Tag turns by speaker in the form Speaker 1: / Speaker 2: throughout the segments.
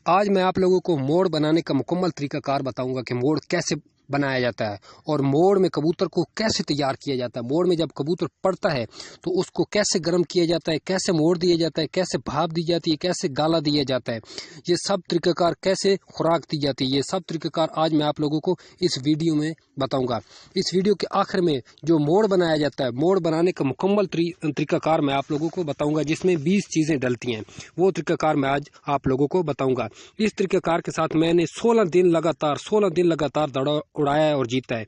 Speaker 1: آج میں آپ لوگوں کو موڑ بنانے کا مکمل طریقہ کار بتاؤں گا کہ موڑ کیسے بنایا جاتا ہے اور موڑ میں کبوتر کو کیسے تیار کیا جاتا ہے۔ موڑ میں جب کبوتر پڑتا ہے تو اس کو کیسے گرم کیا جاتا ہے، کیسے موڑ دیا جاتا ہے، کیسے بھاپ دی جاتی ہے، کیسے گالا دیا جاتا ہے، یہ سب طریقہ کار، کیسے خوراک دی جاتی ہے، یہ سب طریقہ کار آج میں آپ لوگوں کو اس ویڈیو میں بتاؤں گا۔ اس ویڈیو کے آخر میں جو موڑ بنایا جاتا ہے، موڑ بنانے کا مکمل طریقہ کار میں آپ لوگوں کو بتاؤں گا، جس میں 20 چیزیں ڈلتی ہیں، وہ طریقہ کار میں آج آپ لوگوں کو بتاؤں گا۔ اس طریقہ کار کے ساتھ میں نے 16 دن لگاتار دوڑا اڑایا ہے اور جیتا ہے۔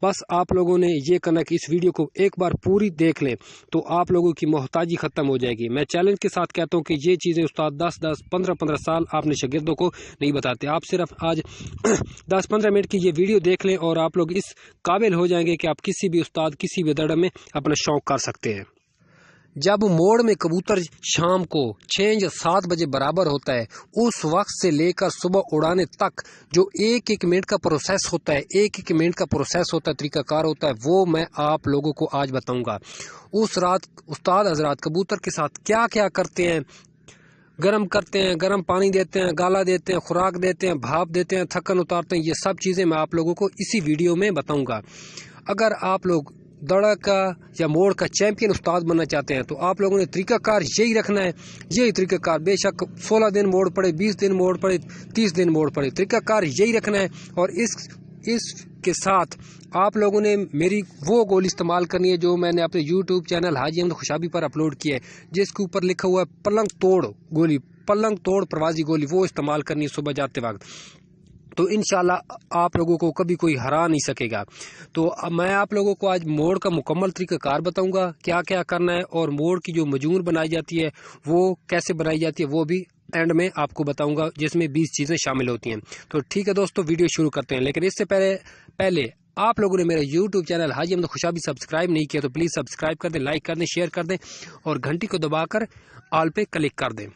Speaker 1: بس آپ لوگوں نے یہ کرنا کہ اس ویڈیو کو ایک بار پوری دیکھ لیں تو آپ لوگوں کی محتاجی ختم ہو جائے گی۔ میں چیلنج کے ساتھ کہتا ہوں کہ یہ چیزیں استاد 10-15 سال آپ نے شاگردوں کو نہیں بتاتے، آپ صرف آج 10-15 منٹ کی یہ ویڈیو دیکھ لیں اور آپ لوگ اس قابل ہو جائیں گے کہ آپ کسی بھی استاد کسی بھی دڑ میں اپنا شوق کر سکتے ہیں۔ جب موڑ میں کبوتر شام کو 6 یا 7 بجے برابر ہوتا ہے، اس وقت سے لے کر صبح اڑانے تک جو ایک منٹ کا پروسیس ہوتا ہے، ایک منٹ کا پروسیس ہوتا ہے، طریقہ کار ہوتا ہے، وہ میں آپ لوگوں کو آج بتاؤں گا۔ اس رات استاد حضرات کبوتر کے ساتھ کیا کیا کرتے ہیں، گرم کرتے ہیں، گرم پانی دیتے ہیں، گالا دیتے ہیں، خوراک دیتے ہیں، بھاپ دیتے ہیں، تھکن اتارتے ہیں، یہ سب چیزیں میں آپ لوگوں کو اسی ویڈیو میں بتاؤں گا۔ اگر آپ لوگ دوڑا کا یا موڑ کا چیمپئن استاد بننا چاہتے ہیں تو آپ لوگوں نے طریقہ کار یہی رکھنا ہے، یہی طریقہ کار، بے شک 16 دن موڑ پڑے، 20 دن موڑ پڑے، 30 دن موڑ پڑے، طریقہ کار یہی رکھنا ہے۔ اور اس کے ساتھ آپ لوگوں نے میری وہ گول استعمال کرنی ہے جو میں نے اپنے یوٹیوب چینل حاجی احمد خوشابی پر اپلوڈ کیا ہے، جس کے اوپر لکھا ہوا ہے پلنگ توڑ گولی، پلنگ توڑ پروازی گولی، وہ استعمال کرنی ہے صبح جاتے وقت، تو انشاءاللہ آپ لوگوں کو کبھی کوئی ہرا نہیں سکے گا۔ تو میں آپ لوگوں کو آج موڑ کا مکمل طریقہ کار بتاؤں گا، کیا کیا کرنا ہے، اور موڑ کی جو مجمور بنائی جاتی ہے وہ کیسے بنائی جاتی ہے وہ بھی اینڈ میں آپ کو بتاؤں گا، جس میں 20 چیزیں شامل ہوتی ہیں۔ تو ٹھیک ہے دوستو، ویڈیو شروع کرتے ہیں، لیکن اس سے پہلے آپ لوگوں نے میرا یوٹیوب چینل حاجی احمد خوشابی سبسکرائب نہیں کیا تو پلیز سبسکرائب کر دیں، لائک کر دیں، شیئر کر دیں اور گھنٹی کو دبا کر آل پہ کلک کر دیں۔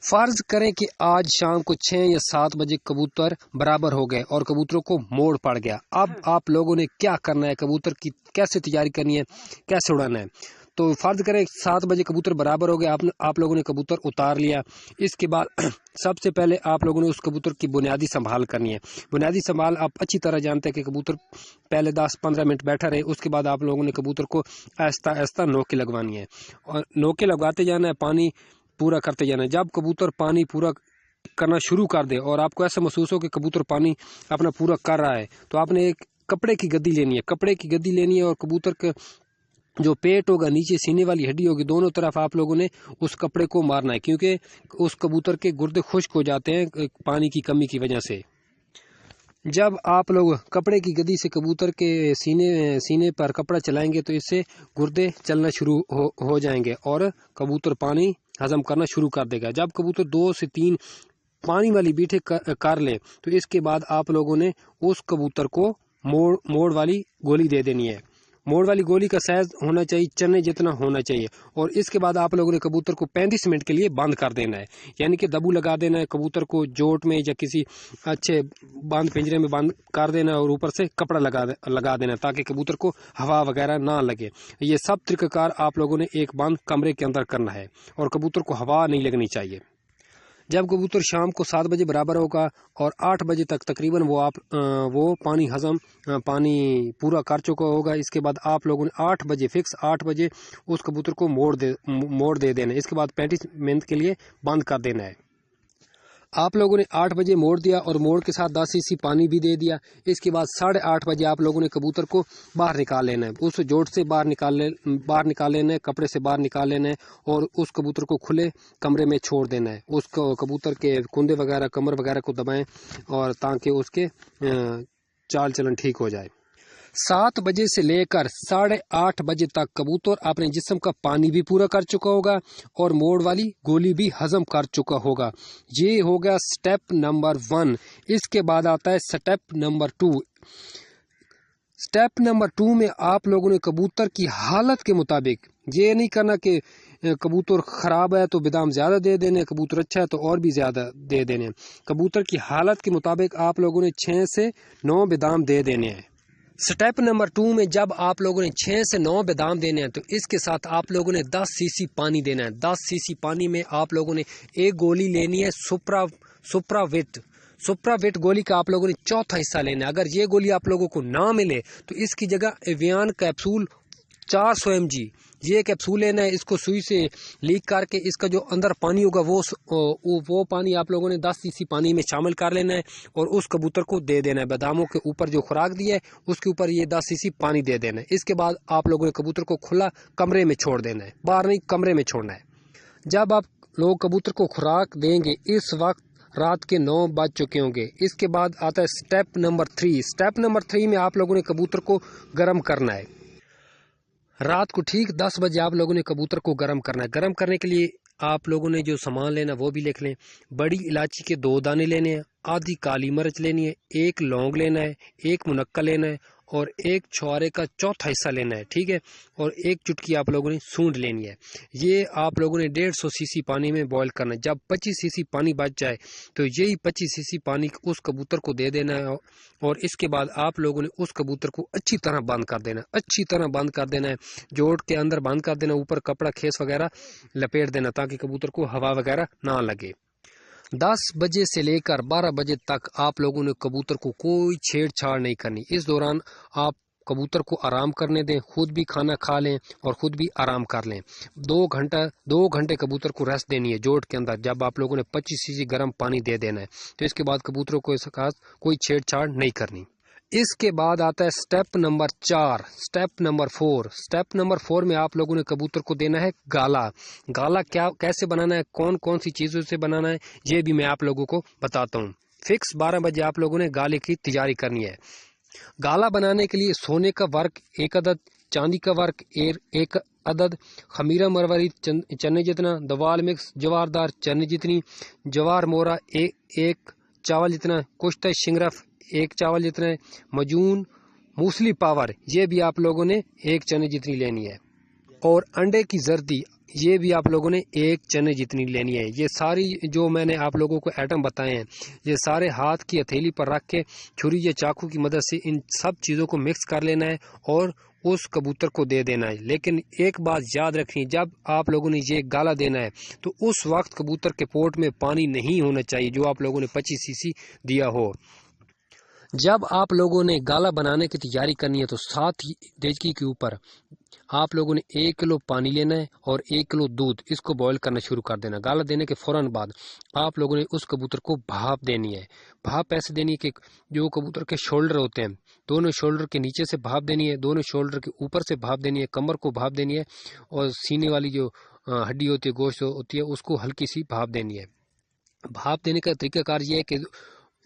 Speaker 1: فرض کریں کہ آج شام کو 6 یا 7 بجے کبوتر برابر ہو گئے اور کبوتروں کو موڑ پڑ گیا۔ اب آپ لوگوں نے کیا کرنا ہے، کبوتر کی کیسے تیاری کرنی ہے، کیسے اڑانا ہے۔ تو فرض کریں 7 بجے کبوتر برابر ہو گئے، آپ لوگوں نے کبوتر اتار لیا۔ اس کے بعد سب سے پہلے آپ لوگوں نے اس کبوتر کی بنیادی سنبھال کرنی ہے۔ بنیادی سنبھال آپ اچھی طرح جانتے ہیں کہ کبوتر پہلے 10-15 منٹ بیٹھا رہے، اس کے بعد آپ لوگوں نے کبوتر کو آہستہ آہستہ نوکے لگوانی ہے اور نوکے لگاتے جانا ہے، پانی پورا کرتے جانا ہے۔ جب کبوتر پانی پورا کرنا شروع کر دے اور آپ کو ایسا محسوس ہو کہ کبوتر پانی اپنا پورا کر رہا ہے تو آپ نے ایک کپڑے کی گدی لینی ہے، کپڑے کی گدی لینی ہے اور کبوتر کا جو پیٹ ہوگا، نیچے سینے والی ہڈی ہوگی، دونوں طرف آپ لوگوں نے اس کپڑے کو مارنا ہے، کیونکہ اس کبوتر کے گردے خشک ہو جاتے ہیں پانی کی کمی کی وجہ سے۔ جب آپ لوگ کپڑے کی گدی سے کبوتر کے سینے پر کپڑا چلائیں گے تو اس سے گردے چلنا شروع ہو جائیں گے اور کبوتر پانی ہضم کرنا شروع کر دے گا۔ جب کبوتر 2 سے 3 پانی والی بیٹھے کر لیں تو اس کے بعد آپ لوگوں نے اس کبوتر کو موڑ والی گولی دے دینی ہے۔ موڑ والی گولی کا سائز ہونا چاہیے چنے جتنا ہونا چاہیے، اور اس کے بعد آپ لوگوں نے کبوتر کو 35 منٹ کے لیے بند کر دینا ہے، یعنی کہ دبو لگا دینا ہے، کبوتر کو جوٹ میں یا کسی اچھے بند پنجرے میں بند کر دینا ہے اور اوپر سے کپڑا لگا دینا ہے تاکہ کبوتر کو ہوا وغیرہ نہ لگے۔ یہ سب طریقہ کار آپ لوگوں نے ایک بند کمرے کے اندر کرنا ہے اور کبوتر کو ہوا نہیں لگنی چاہیے۔ جب کبوتر شام کو 7 بجے برابر ہوگا اور 8 بجے تک تقریباً وہ پانی پورا کر چکا ہوگا، اس کے بعد آپ لوگوں نے 8 بجے فکس 8 بجے اس کبوتر کو موڑ دے دینا ہے۔ اس کے بعد 35 منٹ کے لیے بند کر دینا ہے۔ آپ لوگوں نے 8 بجے موڑ دیا اور موڑ کے ساتھ 10 cc پانی بھی دے دیا۔ اس کے بعد 8:30 بجے آپ لوگوں نے کبوتر کو باہر نکال لینا ہے، اس جوٹ سے باہر نکال لینا ہے، کپڑے سے باہر نکال لینا ہے اور اس کبوتر کو کھلے کمرے میں چھوڑ دینا ہے۔ اس کو کبوتر کے کندے وغیرہ کمر وغیرہ کو دبائیں اور تاکہ اس کے چال چلن ٹھیک ہو جائے۔ 7 بجے سے لے کر 8:30 بجے تک کبوتر اپنے جسم کا پانی بھی پورا کر چکا ہوگا اور موڑ والی گولی بھی ہضم کر چکا ہوگا۔ یہ ہو گیا سٹیپ نمبر 1۔ اس کے بعد آتا ہے سٹیپ نمبر 2۔ سٹیپ نمبر 2 میں آپ لوگوں نے کبوتر کی حالت کے مطابق یہ نہیں کرنا کہ کبوتر خراب ہے تو بادام زیادہ دے دینے، کبوتر اچھا ہے تو اور بھی زیادہ دے دینے۔ کبوتر کی حالت کے مطابق آپ لوگوں نے 6 سے 9 بادام دے دینے ہیں۔ स्टेप नंबर 2 में जब आप लोगों ने 6 से 9 बादाम देने हैं तो इसके साथ आप लोगों ने 10 सीसी पानी देना है। 10 सीसी पानी में आप लोगों ने एक गोली लेनी है सुप्रावेट गोली का आप लोगों ने चौथा हिस्सा लेना है। अगर ये गोली आप लोगों को ना मिले तो इसकी जगह एवियन कैप्सूल 400 mg ये कैप्सूल लेना है। इसको सुई से लीक करके इसका जो अंदर पानी होगा वो पानी आप लोगों ने 10 सीसी पानी में शामिल कर लेना है और उस कबूतर को दे देना है। बादामों के ऊपर जो खुराक दी है उसके ऊपर ये 10 सीसी पानी दे देना है। इसके बाद आप लोगों ने कबूतर को खुला कमरे में छोड़ देना है, बाहर नहीं, कमरे में छोड़ना है। जब आप लोग कबूतर को खुराक देंगे इस वक्त रात के 9 बज चुके होंगे। इसके बाद आता है स्टेप नंबर 3। स्टेप नंबर 3 में आप लोगों ने कबूतर को गर्म करना है। रात को ठीक 10 बजे आप लोगों ने कबूतर को गर्म करना है। गर्म करने के लिए आप लोगों ने जो सामान लेना वो भी लिख लें। बड़ी इलायची के 2 दाने लेने हैं, आधी काली मिर्च लेनी है, 1 लौंग लेना है, 1 मुनक्का लेना है और 1 छुआरे का चौथा हिस्सा लेना है, ठीक है। और 1 चुटकी आप लोगों ने सूंड लेनी है। ये आप लोगों ने 150 सीसी पानी में बॉईल करना है। जब 25 सीसी पानी बच जाए तो यही 25 सीसी पानी उस कबूतर को दे देना है और इसके बाद आप लोगों ने उस कबूतर को अच्छी तरह बंद कर देना है। अच्छी तरह बंद कर देना है, जोड़ के अंदर बंद कर देना, ऊपर कपड़ा खेस वगैरह लपेट देना ताकि कबूतर को हवा वगैरह ना लगे। 10 बजे से लेकर 12 बजे तक आप लोगों ने कबूतर को कोई छेड़छाड़ नहीं करनी। इस दौरान आप कबूतर को आराम करने दें, खुद भी खाना खा लें और खुद भी आराम कर लें। 2 घंटे कबूतर को रेस्ट देनी है जोड़ के अंदर। जब आप लोगों ने 25 सीसी गर्म पानी दे देना है तो इसके बाद कबूतरों को इसके साथ कोई छेड़छाड़ नहीं करनी। इसके बाद आता है step number 4, step number 4। Step number 4 में आप लोगों ने कबूतर को देना है गाला। गाला कैसे बनाना है, कौन कौन सी चीज़ों से बनाना है, ये भी मैं आप लोगों को बताता हूँ। फिक्स 12 बजे आप लोगों ने गाले की तैयारी करनी है। गाला बनाने के लिए सोने का वर्क 1 अदद, चांदी का वर्क 1 अदद, खमीरा मरवरी चने जितना, दवाल मिक्स जवारदार चने जितनी, जवार मोरा 1 चावल जितना, कुश्ता शिंगरफ 1 चावल जितना है, मजून मूसली पावर ये भी आप लोगों ने 1 चने जितनी लेनी है और अंडे की जर्दी ये भी आप लोगों ने 1 चने जितनी लेनी है। ये सारी जो मैंने आप लोगों को आइटम बताए हैं ये सारे हाथ की हथेली पर रख के छुरी या चाकू की मदद से इन सब चीज़ों को मिक्स कर लेना है और उस कबूतर को दे देना है। लेकिन एक बात याद रखनी, जब आप लोगों ने ये गाला देना है तो उस वक्त कबूतर के पोट में पानी नहीं होना चाहिए जो आप लोगों ने 25 सीसी दिया हो। जब आप लोगों ने गाला बनाने की तैयारी करनी है तो 7 डेचकी के ऊपर आप लोगों ने 1 किलो पानी लेना है और 1 किलो दूध, इसको बॉईल करना शुरू कर देना। गाला देने के फौरन बाद आप लोगों ने उस कबूतर को भाप देनी है। भाप ऐसे देनी है कि जो कबूतर के शोल्डर होते हैं दोनों शोल्डर के नीचे से भाप देनी है, दोनों शोल्डर के ऊपर से भाप देनी है, कमर को भाप देनी है और सीने वाली जो हड्डी होती है, गोश्त होती है, उसको हल्की सी भाप देनी है। भाप देने का तरीकाकार ये है कि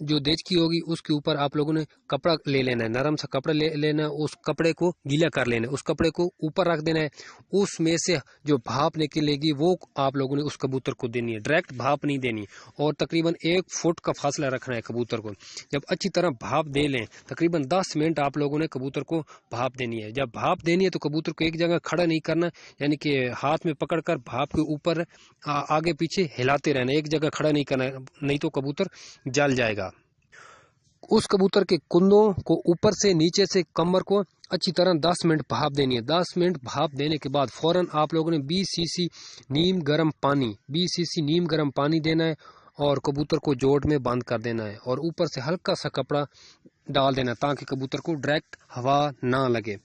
Speaker 1: जो देचकी होगी उसके ऊपर आप लोगों ने कपड़ा ले लेना है, नरम सा कपड़ा ले लेना है, उस कपड़े को गीला कर लेना है, उस कपड़े को ऊपर रख देना है। उसमें से जो भाप निकलेगी वो आप लोगों ने उस कबूतर को देनी है, डायरेक्ट भाप नहीं देनी और तकरीबन 1 फुट का फासला रखना है कबूतर को। जब अच्छी तरह भाप दे लें तकरीबन 10 मिनट आप लोगों ने कबूतर को भाप देनी है। जब भाप देनी है तो कबूतर को एक जगह खड़ा नहीं करना, यानी कि हाथ में पकड़ कर भाप के ऊपर आगे पीछे हिलाते रहना, एक जगह खड़ा नहीं करना, नहीं तो कबूतर जल जाएगा। उस कबूतर के कुंदों को ऊपर से नीचे से कमर को अच्छी तरह 10 मिनट भाप देनी है। 10 मिनट भाप देने के बाद फौरन आप लोगों ने 20 सीसी नीम गर्म पानी देना है और कबूतर को जोड़ में बंद कर देना है और ऊपर से हल्का सा कपड़ा डाल देना ताकि कबूतर को डायरेक्ट हवा ना लगे।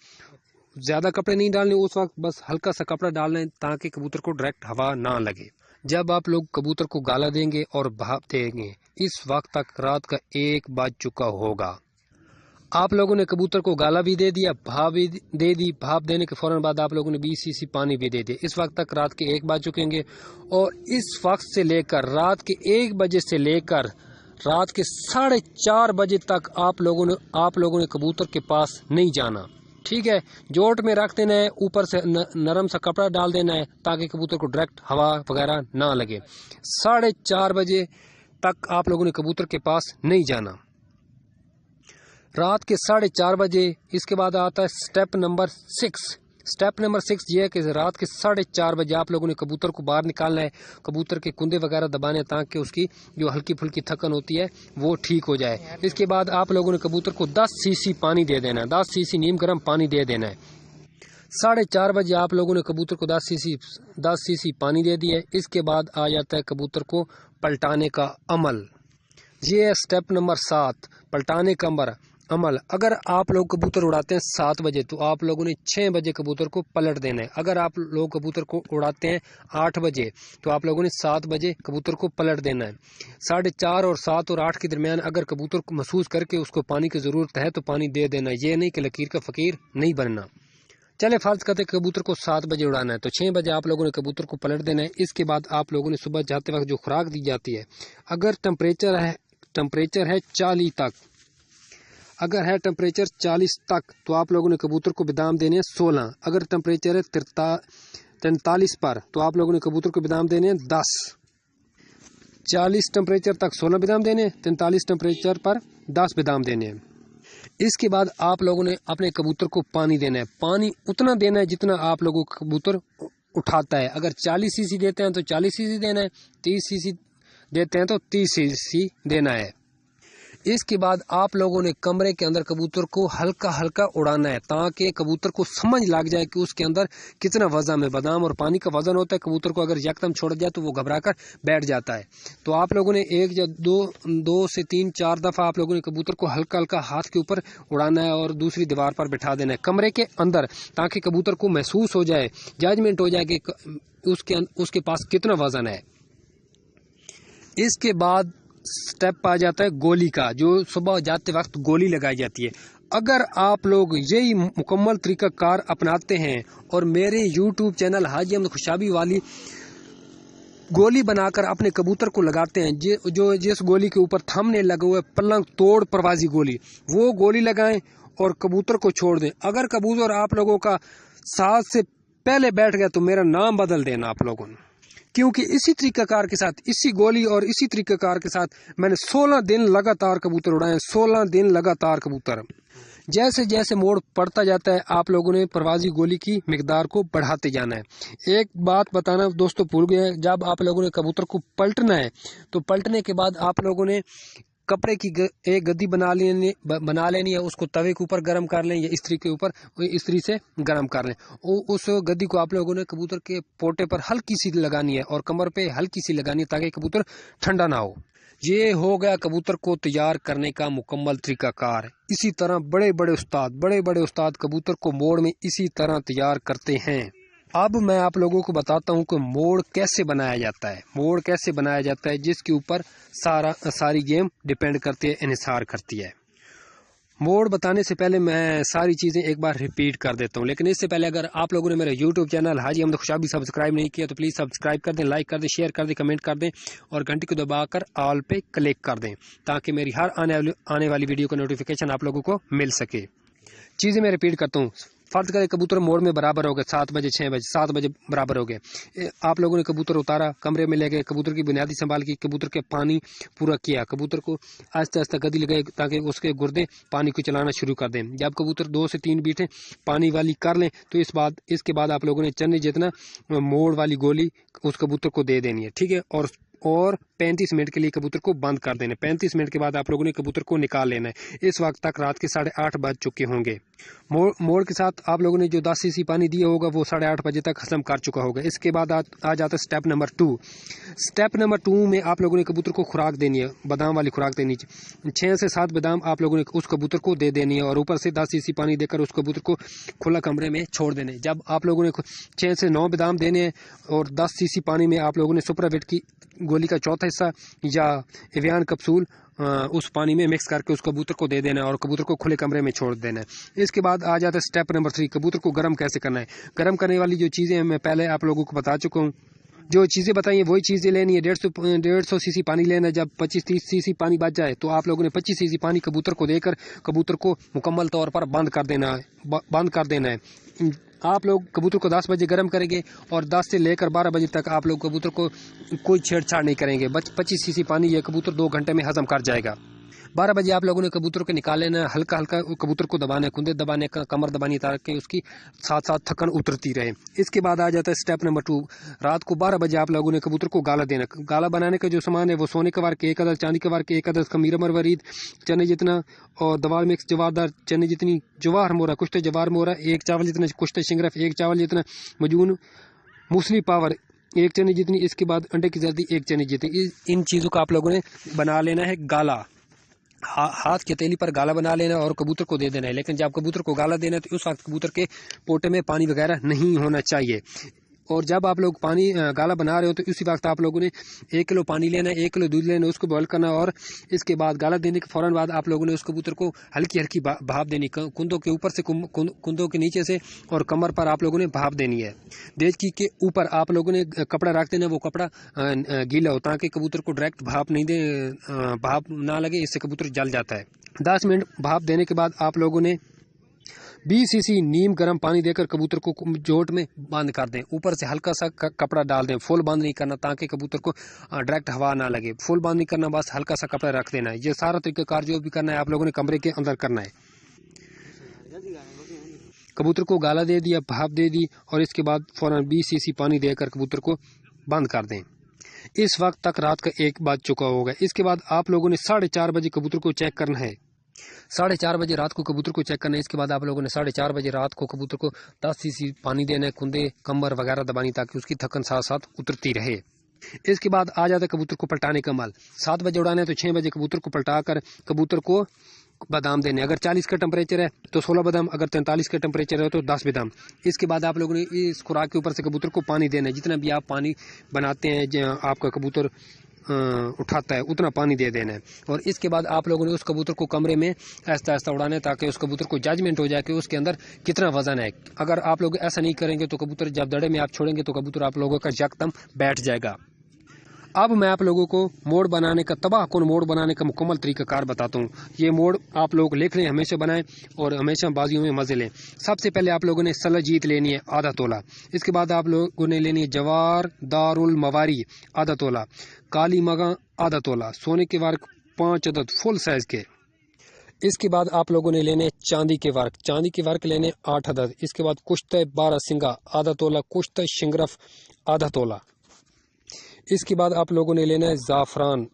Speaker 1: ज़्यादा कपड़े नहीं डालने उस वक्त, बस हल्का सा कपड़ा डालना है ताकि कबूतर को डायरेक्ट हवा ना लगे। जब आप लोग कबूतर को गाला देंगे और भाप देंगे इस वक्त तक रात का 1 बज चुका होगा। आप लोगों ने कबूतर को गाला भी दे दिया, भाप भी दे दी। भाप देने के फौरन बाद आप लोगों ने 20 सीसी पानी भी दे दिया। इस वक्त तक रात के 1 बज चुके होंगे और इस वक्त से लेकर रात के 1 बजे से लेकर रात के 4:30 बजे तक आप लोगों ने कबूतर के पास नहीं जाना, ठीक है। जोट में रख देना है, ऊपर से नरम सा कपड़ा डाल देना है ताकि कबूतर को डायरेक्ट हवा वगैरह ना लगे। 4:30 बजे तक आप लोगों ने कबूतर के पास नहीं जाना, रात के 4:30 बजे। इसके बाद आता है स्टेप नंबर 6। स्टेप नंबर 6 ये है कि रात के 4:30 बजे आप लोगों ने कबूतर को बाहर निकालना है, कबूतर के कुंदे वगैरह दबाने ताकि उसकी जो हल्की फुल्की थकन होती है वो ठीक हो जाए। इसके बाद आप लोगों ने कबूतर को 10 सीसी पानी दे देना है, 10 सीसी नीम गर्म पानी दे देना है। 4:30 बजे आप लोगों ने कबूतर को 10 सीसी पानी दे दिया है। इसके बाद आ जाता है कबूतर को पलटाने का अमल। ये है स्टेप नंबर 7, पलटाने का अमल। अगर आप लोग कबूतर उड़ाते हैं 7 बजे तो आप लोगों ने 6 बजे कबूतर को पलट देना है। अगर आप लोग कबूतर को उड़ाते हैं 8 बजे तो आप लोगों ने 7 बजे कबूतर को पलट देना है। 4:30 और 7 और 8 के दरमियान अगर कबूतर को महसूस करके उसको पानी की ज़रूरत है तो पानी दे देना है। ये नहीं कि लकीर का फ़कीर नहीं बनना। चले फर्ज करते कबूतर को 7 बजे उड़ाना है तो 6 बजे आप लोगों ने कबूतर को पलट देना है। इसके बाद आप लोगों ने सुबह जाते वक्त जो खुराक दी जाती है, अगर टेम्परेचर है 40 तक, अगर है टेम्परेचर 40 तक तो आप लोगों ने कबूतर को बादाम देने हैं 16। अगर टेम्परेचर है 43 पर तो आप लोगों ने कबूतर को बादाम देने हैं 10। 40 टेम्परेचर तक 16 बादाम देने, 43 टेम्परेचर पर 10 बादाम देने हैं। इसके बाद आप लोगों ने अपने कबूतर को पानी देना है। पानी उतना देना है जितना आप लोगों का कबूतर उठाता है। अगर 40 सीसी देते हैं तो 40 सीसी देना है, 30 सीसी देते हैं तो 30 सीसी देना है। इसके बाद आप लोगों ने कमरे के अंदर कबूतर को हल्का हल्का उड़ाना है ताकि कबूतर को समझ लग जाए कि उसके अंदर कितना वजन है। बादाम और पानी का वजन होता है, कबूतर को अगर यकदम छोड़ जाए तो वो घबरा कर बैठ जाता है। तो आप लोगों ने 1 या 2 से 3 4 दफ़ा आप लोगों ने कबूतर को हल्का हल्का हाथ के ऊपर उड़ाना है और दूसरी दीवार पर बिठा देना है कमरे के अंदर, ताकि कबूतर को महसूस हो जाए, जजमेंट हो जाए कि उसके पास कितना वजन है। इसके बाद स्टेप आ जाता है गोली का, जो सुबह जाते वक्त गोली लगाई जाती है। अगर आप लोग यही मुकम्मल तरीक़ाकार अपनाते हैं और मेरे YouTube चैनल हाजी अहमद खुशाबी वाली गोली बनाकर अपने कबूतर को लगाते हैं, जो जिस गोली के ऊपर थंबनेल लगा हुआ है पलंग तोड़ परवाजी गोली, वो गोली लगाएं और कबूतर को छोड़ दें। अगर कबूतर आप लोगों का 7 से पहले बैठ गया तो मेरा नाम बदल देना आप लोगों ने, क्योंकि इसी तरीक़ाकार के साथ, इसी गोली और इसी तरीक़ाकार के साथ मैंने 16 दिन लगातार कबूतर उड़ाए। 16 दिन लगातार कबूतर। जैसे जैसे मोड़ पड़ता जाता है आप लोगों ने परवाजी गोली की मिकदार को बढ़ाते जाना है। एक बात बताना दोस्तों भूल गए, जब आप लोगों ने कबूतर को पलटना है तो पलटने के बाद आप लोगों ने कपड़े की एक गद्दी बना लेनी है, उसको तवे के ऊपर गर्म कर लें या इस्त्री के ऊपर इस्त्री से गर्म कर लें। उस गद्दी को आप लोगों ने कबूतर के पोटे पर हल्की सी लगानी है और कमर पे हल्की सी लगानी है ताकि कबूतर ठंडा ना हो। ये हो गया कबूतर को तैयार करने का मुकम्मल तरीकाकार। इसी तरह बड़े बड़े उस्ताद कबूतर को मोड़ में इसी तरह तैयार करते हैं। अब मैं आप लोगों को बताता हूँ कि मोड़ कैसे बनाया जाता है। मोड़ कैसे बनाया जाता है जिसके ऊपर सारी गेम डिपेंड करती है, इन्हिसार करती है। मोड़ बताने से पहले मैं सारी चीज़ें एक बार रिपीट कर देता हूँ, लेकिन इससे पहले अगर आप लोगों ने मेरा YouTube चैनल हाजी अहमद खुशाबी सब्सक्राइब नहीं किया तो प्लीज़ सब्सक्राइब कर दें, लाइक कर दें, शेयर कर दें, कमेंट कर दें और घंटी को दबाकर ऑल पे क्लिक कर दें ताकि मेरी हर आने वाली वीडियो का नोटिफिकेशन आप लोगों को मिल सके। चीज़ें मैं रिपीट करता हूँ। फर्ज करें कबूतर मोड़ में बराबर हो गए 7 बजे 6 बजे 7 बजे बराबर हो गए। आप लोगों ने कबूतर उतारा, कमरे में ले गए, कबूतर की बुनियादी संभाल की, कबूतर के पानी पूरा किया, कबूतर को आहिस्ता आहिस्ता गद्दी लगाई ताकि उसके गुर्दे पानी को चलाना शुरू कर दें। जब कबूतर 2 से 3 बीटें पानी वाली कर लें तो इसके बाद आप लोगों ने चन्नी जितना मोड़ वाली गोली उस कबूतर को दे देनी है, ठीक है। और 35 मिनट के लिए कबूतर को बंद कर देना है। 35 मिनट के बाद आप लोगों ने कबूतर को निकाल लेना है। इस वक्त तक रात के 8:30 बज चुके होंगे। मोड़ के साथ आप लोगों ने जो 10 सीसी पानी दिया होगा वो 8:30 बजे तक खत्म कर चुका होगा। इसके बाद आ जाता है स्टेप नंबर 2। स्टेप नंबर 2 में आप लोगों ने कबूतर को खुराक देनी है, बादाम वाली खुराक देनी है। 6 से 7 बादाम आप लोगों ने उस कबूतर को दे देनी है और ऊपर से 10 सीसी पानी देकर उस कबूतर को खुला कमरे में छोड़ देने। जब आप लोगों ने 6 से 9 बादाम देने हैं और 10 सीसी पानी में आप लोगों ने सुपरावेट की गोली का चौथा हिस्सा या एवियन कैप्सूल उस पानी में मिक्स करके उस कबूतर को दे देना है और कबूतर को खुले कमरे में छोड़ देना है। इसके बाद आ जाता है स्टेप नंबर 3, कबूतर को गर्म कैसे करना है। गर्म करने वाली जो चीज़ें मैं पहले आप लोगों को बता चुका हूँ। जो चीज़ें बताई हैं वही चीज़ें लेनी है। 150 सीसी पानी लेना है। जब 25-30 सीसी पानी बच जाए तो आप लोगों ने 25 सीसी पानी कबूतर को देकर कबूतर को मुकम्मल तौर पर बंद कर देना है। आप लोग कबूतर को 10 बजे गर्म करेंगे और 10 से लेकर 12 बजे तक आप लोग कबूतर को कोई छेड़छाड़ नहीं करेंगे। 25 सीसी पानी ये कबूतर 2 घंटे में हजम कर जाएगा। 12 बजे आप लोगों ने कबूतर को निकाल लेना है, हल्का हल्का कबूतर को दबाना है, कुंदे दबाने का, कमर दबानी ताकि उसकी साथ साथ थकन उतरती रहे। इसके बाद आ जाता है स्टेप नंबर 2। रात को 12 बजे आप लोगों ने कबूतर को गाला देना। गाला बनाने का जो सामान है वो सोने के वार के 1 अदद, चांदी के वार के 1 अदद, खमीर मरवरीद चने जितना और दवाल मिक्स जवारदार चने जितनी, जवार मोरा कुश्ते जवार मोरा 1 चावल जितना, कुश्ते शिंगरफ 1 चावल जितना, मजून मूसली पावर 1 चने जितनी। इसके बाद अंडे की जर्दी 1 चने जितनी। इन चीज़ों का आप लोगों ने बना लेना है गाला, हाथ की हथेली पर गाला बना लेना और कबूतर को दे देना है। लेकिन जब कबूतर को गाला देना है तो उस वक्त कबूतर के पोटे में पानी वगैरह नहीं होना चाहिए। और जब आप लोग पानी गाला बना रहे हो तो उसी वक्त आप लोगों ने 1 किलो पानी लेना है, 1 किलो दूध लेना है, उसको बॉयल करना। और इसके बाद गाला देने के फ़ौरन बाद आप लोगों ने उस कबूतर को हल्की हल्की भाप देनी, कुंदों के ऊपर से कुंदों के नीचे से, और कमर पर आप लोगों ने भाप देनी है। देचकी के ऊपर आप लोगों ने कपड़ा रख देना, वो कपड़ा गीला हो ताकि कबूतर को डायरेक्ट भाप नहीं दे, भाप ना लगे, इससे कबूतर जल जाता है। 10 मिनट भाप देने के बाद आप लोगों ने 20 सीसी नीम गर्म पानी देकर कबूतर को जोट में बंद कर दें। ऊपर से हल्का सा कपड़ा डाल दें, फुल बंद नहीं करना ताकि कबूतर को डायरेक्ट हवा ना लगे। फुल बंद नहीं करना, बस हल्का सा कपड़ा रख देना है। ये सारा तरीक़ाकार जो भी करना है आप लोगों ने कमरे के अंदर करना है। कबूतर को गाला दे दिया, भाप दे दी और इसके बाद फौरन 20 सीसी पानी देकर कबूतर को बंद कर दें। इस वक्त तक रात का 1 बज चुका होगा। इसके बाद आप लोगों ने 4:30 बजे कबूतर को चेक करना है। 4:30 बजे रात को कबूतर को चेक करना है। इसके बाद आप लोगों ने 4:30 बजे रात को कबूतर को 10 सीसी पानी देना है, कुंदे कमर वगैरह दबानी ताकि उसकी थकन साथ साथ उतरती रहे। इसके बाद आ जाता है कबूतर को पलटाने का अमल। 7 बजे उड़ाना है तो 6 बजे कबूतर को पलटा कर कबूतर को बादाम देने। अगर 40 का टेम्परेचर है तो 16 बादाम, अगर 43 का टेम्परेचर है तो 10 बादाम। इसके बाद आप लोगों ने इस खुराक के ऊपर से कबूतर को पानी देना है। जितना भी आप पानी बनाते हैं, आपका कबूतर उठाता है उतना पानी दे देना है। और इसके बाद आप लोगों ने उस कबूतर को कमरे में ऐसा ऐसा उड़ाना है ताकि उस कबूतर को जजमेंट हो जाए कि उसके अंदर कितना वजन है। अगर आप लोग ऐसा नहीं करेंगे तो कबूतर जब दड़े में आप छोड़ेंगे तो कबूतर आप लोगों का यकदम बैठ जाएगा। अब मैं आप लोगों को मोड़ बनाने का, तबाह कुन मोड़ बनाने का मुकम्मल तरीक़ाकार बताता हूँ। ये मोड़ आप लोग लिख लें, हमेशा बनाएं और हमेशा बाजियों में मज़े लें। सबसे पहले आप लोगों ने सलाजीत लेनी है आधा तोला। इसके बाद आप लोगों ने लेनी है जवार दारुल मवारी आधा तोला, काली मगा आधा तोला, सोने के वर्क 5 अदद फुल साइज़ के। इसके बाद आप लोगों ने लेने चांदी के वर्क लेने 8 अदद। इसके बाद कुश्ते 12 सिंगा आधा तोला, कुश्ते शिंगरफ आधा तोला। इसके बाद आप लोगों ने लेना है ज़ाफ़रान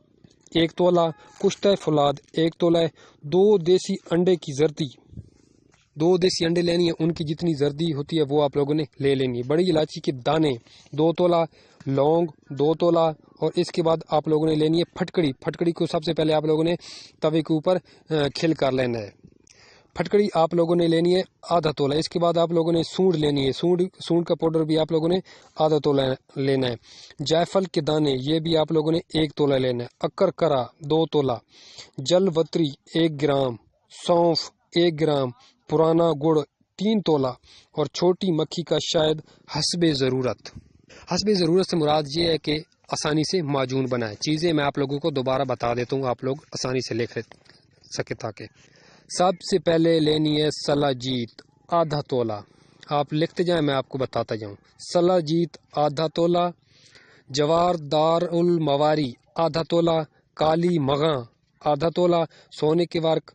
Speaker 1: 1 तोला, कुश्ते फुलाद 1 तोला, 2 देसी अंडे की जर्दी, 2 देसी अंडे लेनी है, उनकी जितनी जर्दी होती है वो आप लोगों ने ले लेनी है। बड़ी इलायची के दाने 2 तोला, लौंग 2 तोला। और इसके बाद आप लोगों ने लेनी है फटकड़ी को सबसे पहले आप लोगों ने तवे के ऊपर खिल कर लेना है। फटकड़ी आप लोगों ने लेनी है आधा तोला। इसके बाद आप लोगों ने सूंड लेनी है, सूंड का पाउडर भी आप लोगों ने आधा तोला लेना है। जायफल के दाने ये भी आप लोगों ने 1 तोला लेना है। अक्कर करा 2 तोला, जलवत्री 1 ग्राम, सौंफ 1 ग्राम, पुराना गुड़ 3 तोला और छोटी मक्खी का शायद हस्बे ज़रूरत। हस्बे ज़रूरत से मुराद ये है कि आसानी से माजून बनाए। चीज़ें मैं आप लोगों को दोबारा बता देता हूँ, आप लोग आसानी से लिख सके ताकि। सबसे पहले लेनी है सलाजीत आधा तोला। आप लिखते जाएं, मैं आपको बताता जाऊं। सलाजीत आधा तोला, जवार दारुल मवारी आधा तोला, काली मगा आधा तोला, सोने के वर्क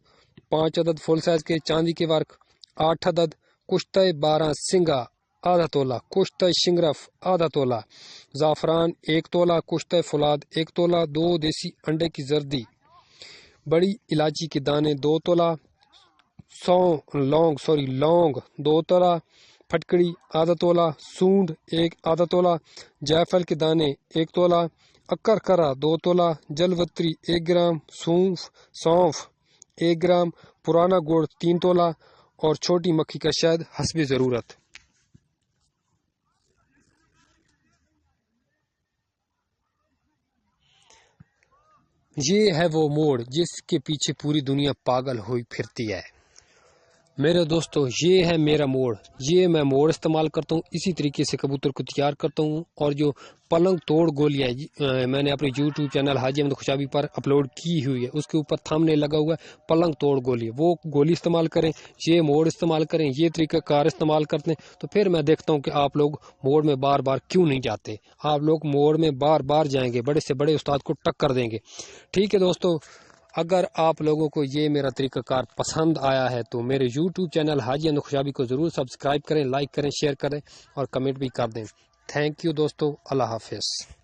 Speaker 1: 5 अदद फुल साइज के, चांदी के वर्क 8 अदद, कुश्ते 12 सिंगा आधा तोला, कुश्ते शिंगरफ आधा तोला, ज़ाफ़रान 1 तोला, कुश्ते फुलाद 1 तोला, 2 देसी अंडे की जर्दी, बड़ी इलायची के दाने 2 तोला, लौंग 2 तोला, फटकड़ी आधा तोला, सूंड 1 आधा तोला, जायफल के दाने 1 तोला, अक्कर करा 2 तोला, जलवत्री 1 ग्राम, सौंफ 1 ग्राम, पुराना गुड़ 3 तोला और छोटी मक्खी का शहद हस्बे ज़रूरत। ये है वो मोड़ जिसके पीछे पूरी दुनिया पागल हुई फिरती है। मेरे दोस्तों, ये है मेरा मोड़। ये मैं मोड़ इस्तेमाल करता हूँ, इसी तरीके से कबूतर को तैयार करता हूँ। और जो पलंग तोड़ गोलियाँ मैंने अपने YouTube चैनल हाजी अहमद खुशाबी पर अपलोड की हुई है, उसके ऊपर थंबनेल लगा हुआ है पलंग तोड़ गोली। वो गोली इस्तेमाल करें, ये मोड़ इस्तेमाल करें, ये तरीका कार इस्तेमाल करते हैं, तो फिर मैं देखता हूँ कि आप लोग मोड़ में बार बार क्यों नहीं जाते। आप लोग मोड़ में बार बार जाएंगे, बड़े से बड़े उस्ताद को टक्कर देंगे। ठीक है दोस्तों, اگر آپ لوگوں کو یہ میرا طریقہ کار پسند آیا ہے تو میرے YouTube چینل حاجی احمد خوشابی کو ضرور سبسکرائب کریں، لائک کریں، شیئر کریں اور کمنٹ بھی کر دیں۔ تھینک یو دوستو، اللہ حافظ۔